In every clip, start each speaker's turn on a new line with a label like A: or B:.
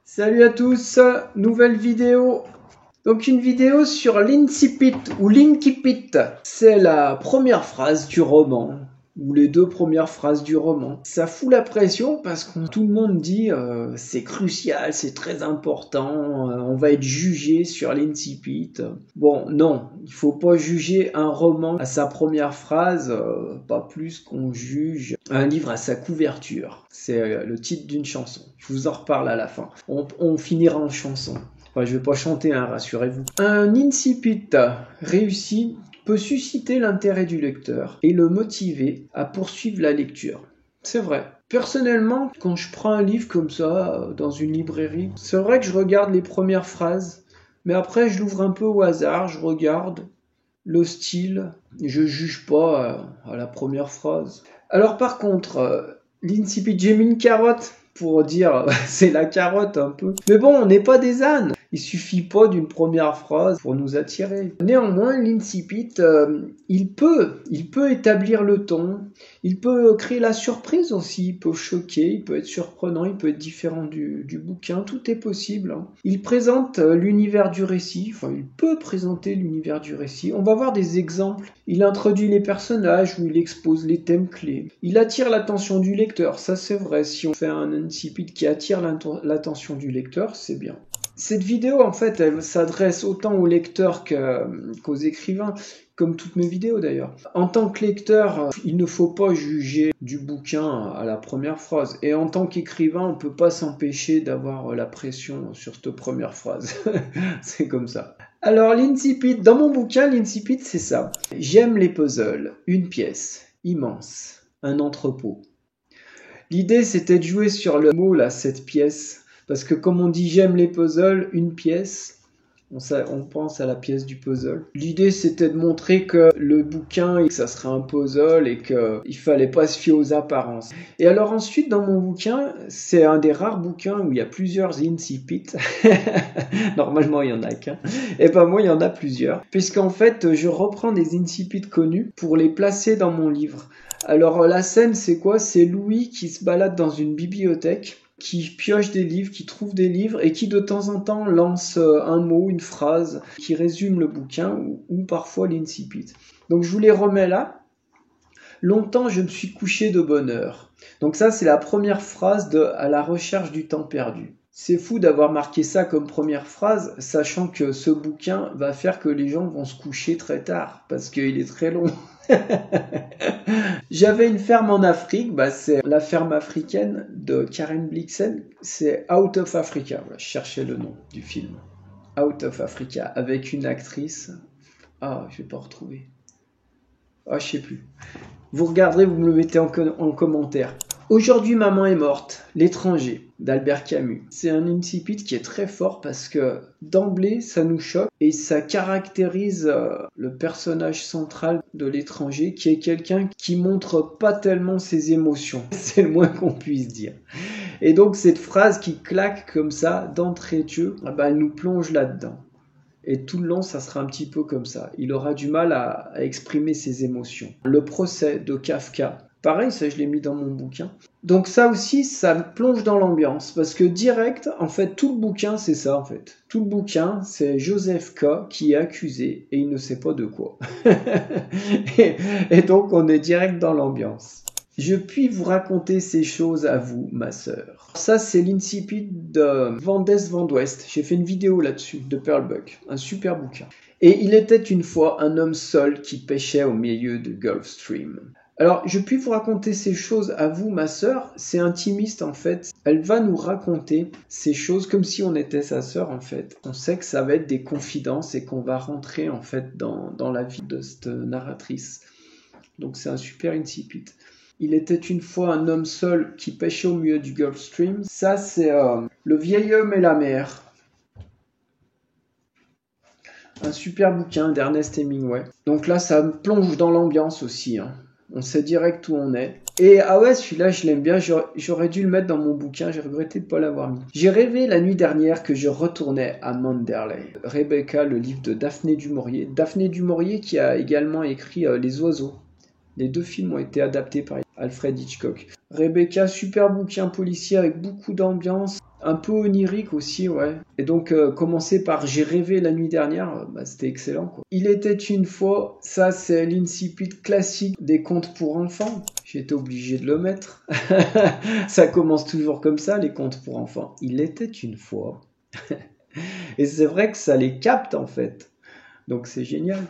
A: Salut à tous, nouvelle vidéo. Donc une vidéo sur l'incipit ou l'incipit. C'est la première phrase du roman, ou les deux premières phrases du roman. Ça fout la pression parce que tout le monde dit c'est crucial, c'est très important, on va être jugé sur l'incipit. Bon, non, il faut pas juger un roman à sa première phrase, pas plus qu'on juge un livre à sa couverture. C'est le titre d'une chanson. Je vous en reparle à la fin. On finira en chanson. Enfin, je vais pas chanter, hein, rassurez-vous. Un incipit réussi peut susciter l'intérêt du lecteur et le motiver à poursuivre la lecture. C'est vrai. Personnellement, quand je prends un livre comme ça, dans une librairie, c'est vrai que je regarde les premières phrases, mais après je l'ouvre un peu au hasard, je regarde le style, je juge pas à la première phrase. Alors par contre, l'incipit, j'ai mis une carotte pour dire c'est la carotte un peu. Mais bon, on n'est pas des ânes. Il suffit pas d'une première phrase pour nous attirer. Néanmoins, l'incipit, il peut établir le ton, il peut créer la surprise aussi, il peut choquer, il peut être surprenant, il peut être différent du bouquin, tout est possible. Hein. Il présente l'univers du récit, enfin il peut présenter l'univers du récit. On va voir des exemples. Il introduit les personnages ou il expose les thèmes clés. Il attire l'attention du lecteur, ça c'est vrai. Si on fait un incipit qui attire l'attention du lecteur, c'est bien. Cette vidéo, en fait, elle s'adresse autant aux lecteurs qu'aux écrivains, comme toutes mes vidéos d'ailleurs. En tant que lecteur, il ne faut pas juger du bouquin à la première phrase. Et en tant qu'écrivain, on ne peut pas s'empêcher d'avoir la pression sur cette première phrase. C'est comme ça. Alors, l'incipit, dans mon bouquin, l'incipit, c'est ça. J'aime les puzzles. Une pièce, immense, un entrepôt. L'idée, c'était de jouer sur le mot, là, cette pièce. Parce que comme on dit j'aime les puzzles, une pièce, on pense à la pièce du puzzle. L'idée c'était de montrer que le bouquin, ça serait un puzzle et qu'il fallait pas se fier aux apparences. Et alors ensuite dans mon bouquin, c'est un des rares bouquins où il y a plusieurs incipits. Normalement il y en a qu'un. Et ben moi il y en a plusieurs. Puisqu'en fait je reprends des incipits connus pour les placer dans mon livre. Alors la scène c'est quoi? C'est Louis qui se balade dans une bibliothèque, qui pioche des livres, qui trouve des livres et qui de temps en temps lance un mot, une phrase qui résume le bouquin ou parfois l'incipit. Donc je vous les remets là. Longtemps je me suis couché de bonne heure. Donc ça c'est la première phrase de À la recherche du temps perdu. C'est fou d'avoir marqué ça comme première phrase, sachant que ce bouquin va faire que les gens vont se coucher très tard, parce qu'il est très long. J'avais une ferme en Afrique, c'est la ferme africaine de Karen Blixen, c'est Out of Africa, voilà, je cherchais le nom du film. Out of Africa, avec une actrice, je vais pas retrouver. Je sais plus. Vous regarderez, vous me le mettez en commentaire. Aujourd'hui, maman est morte, L'étranger, d'Albert Camus. C'est un incipit qui est très fort parce que d'emblée, ça nous choque et ça caractérise le personnage central de L'étranger, qui est quelqu'un qui montre pas tellement ses émotions. C'est le moins qu'on puisse dire. Et donc, cette phrase qui claque comme ça, d'entrée de jeu, elle nous plonge là-dedans. Et tout le long, ça sera un petit peu comme ça. Il aura du mal à exprimer ses émotions. Le procès de Kafka. Pareil, ça je l'ai mis dans mon bouquin. Donc ça aussi, ça me plonge dans l'ambiance. Parce que direct, en fait, tout le bouquin, c'est ça en fait. Tout le bouquin, c'est Joseph K. qui est accusé et il ne sait pas de quoi. et donc, on est direct dans l'ambiance. Je puis vous raconter ces choses à vous, ma sœur. Ça, c'est l'incipit de Vandes Van West. J'ai fait une vidéo là-dessus, de Pearl Buck. Un super bouquin. Et il était une fois un homme seul qui pêchait au milieu du Gulf Stream. Alors, je puis vous raconter ces choses à vous, ma sœur. C'est intimiste, en fait. Elle va nous raconter ces choses comme si on était sa sœur, en fait. On sait que ça va être des confidences et qu'on va rentrer, en fait, dans la vie de cette narratrice. Donc, c'est un super incipit. Il était une fois un homme seul qui pêchait au milieu du Gulf Stream. Ça, c'est Le vieil homme et la mer. Un super bouquin d'Ernest Hemingway. Donc là, ça me plonge dans l'ambiance aussi. Hein. On sait direct où on est. Et celui-là, je l'aime bien. J'aurais dû le mettre dans mon bouquin. J'ai regretté de ne pas l'avoir mis. J'ai rêvé la nuit dernière que je retournais à Manderley. Rebecca, le livre de Daphné du Maurier. Daphné du Maurier qui a également écrit Les Oiseaux. Les deux films ont été adaptés par Alfred Hitchcock. Rebecca, super bouquin policier avec beaucoup d'ambiance, un peu onirique aussi, ouais. Et donc, commencer par J'ai rêvé la nuit dernière, c'était excellent, quoi. Il était une fois, ça c'est l'incipit classique des contes pour enfants. J'étais obligé de le mettre. Ça commence toujours comme ça, les contes pour enfants. Il était une fois. Et c'est vrai que ça les capte, en fait. Donc c'est génial.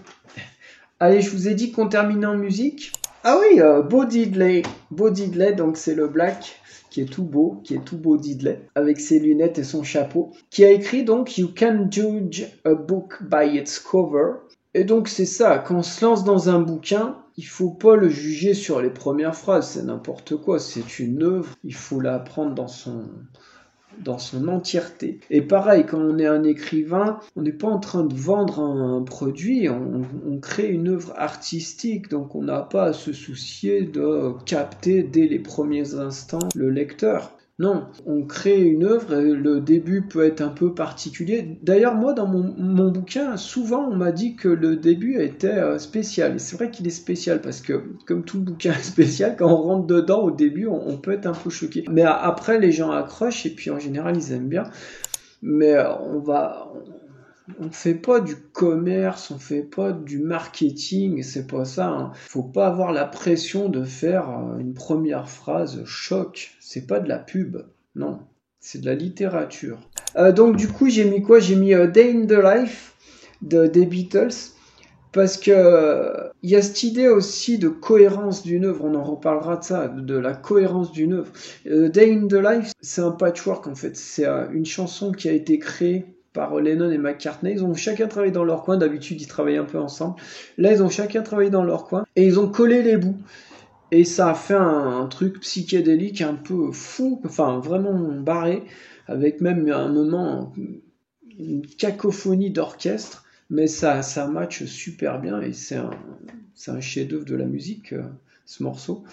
A: Allez, je vous ai dit qu'on terminait en musique. Ah oui, Bo Diddley. Bo Diddley, donc c'est le black qui est tout beau, Bo Diddley, avec ses lunettes et son chapeau, qui a écrit donc You Can Judge a Book by its Cover. Et donc c'est ça, quand on se lance dans un bouquin, il faut pas le juger sur les premières phrases, c'est n'importe quoi, c'est une œuvre, il faut la prendre dans son entièreté. Et pareil, quand on est un écrivain, on n'est pas en train de vendre un produit, on crée une œuvre artistique, donc on n'a pas à se soucier de capter dès les premiers instants le lecteur. Non, on crée une œuvre et le début peut être un peu particulier. D'ailleurs, moi, dans mon bouquin, souvent, on m'a dit que le début était spécial. Et c'est vrai qu'il est spécial parce que, comme tout bouquin est spécial, quand on rentre dedans, au début, on peut être un peu choqué. Mais après, les gens accrochent et puis en général, ils aiment bien. Mais on fait pas du commerce, on fait pas du marketing, c'est pas ça. Hein. Faut pas avoir la pression de faire une première phrase choc. C'est pas de la pub, non. C'est de la littérature. Donc du coup, j'ai mis quoi? J'ai mis Day in the Life des Beatles. Parce que il y a cette idée aussi de cohérence d'une œuvre, on en reparlera de ça, de la cohérence d'une œuvre. Day in the Life, c'est un patchwork en fait. C'est une chanson qui a été créée par Lennon et McCartney. Ils ont chacun travaillé dans leur coin. D'habitude, ils travaillent un peu ensemble. Là, ils ont chacun travaillé dans leur coin et ils ont collé les bouts. Et ça a fait un truc psychédélique un peu fou, enfin vraiment barré, avec même un moment une cacophonie d'orchestre. Mais ça match super bien et c'est un chef-d'œuvre de la musique, ce morceau.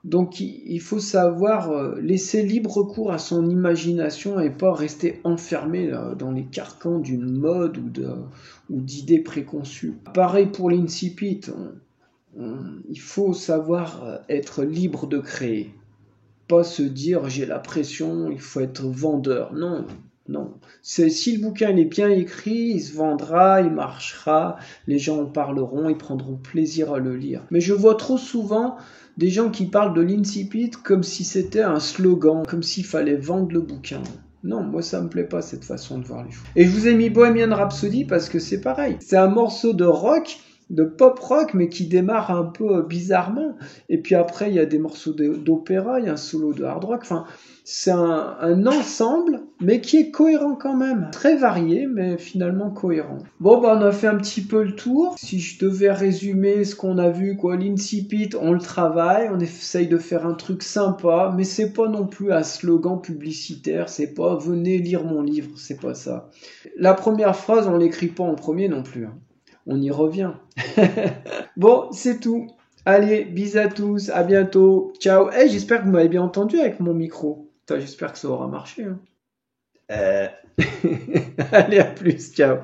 A: Donc il faut savoir laisser libre cours à son imagination et pas rester enfermé dans les carcans d'une mode ou d'idées préconçues. Pareil pour l'incipit, il faut savoir être libre de créer. Pas se dire j'ai la pression, il faut être vendeur. Non. Si le bouquin est bien écrit, il se vendra, il marchera, les gens en parleront, ils prendront plaisir à le lire. Mais je vois trop souvent des gens qui parlent de l'incipit comme si c'était un slogan, comme s'il fallait vendre le bouquin. Non, moi ça me plaît pas cette façon de voir les choses. Et je vous ai mis Bohemian Rhapsody parce que c'est pareil. C'est un morceau de rock, de pop rock, mais qui démarre un peu bizarrement. Et puis après, il y a des morceaux d'opéra, il y a un solo de hard rock. Enfin, c'est un ensemble, mais qui est cohérent quand même. Très varié, mais finalement cohérent. Bon, on a fait un petit peu le tour. Si je devais résumer ce qu'on a vu, l'incipit, on le travaille, on essaye de faire un truc sympa, mais c'est pas non plus un slogan publicitaire, c'est pas « venez lire mon livre », c'est pas ça. La première phrase, on l'écrit pas en premier non plus. On y revient. Bon, c'est tout. Allez, bisous à tous, à bientôt. Ciao. Hey, j'espère que vous m'avez bien entendu avec mon micro. J'espère que ça aura marché. Hein. Allez, à plus, ciao.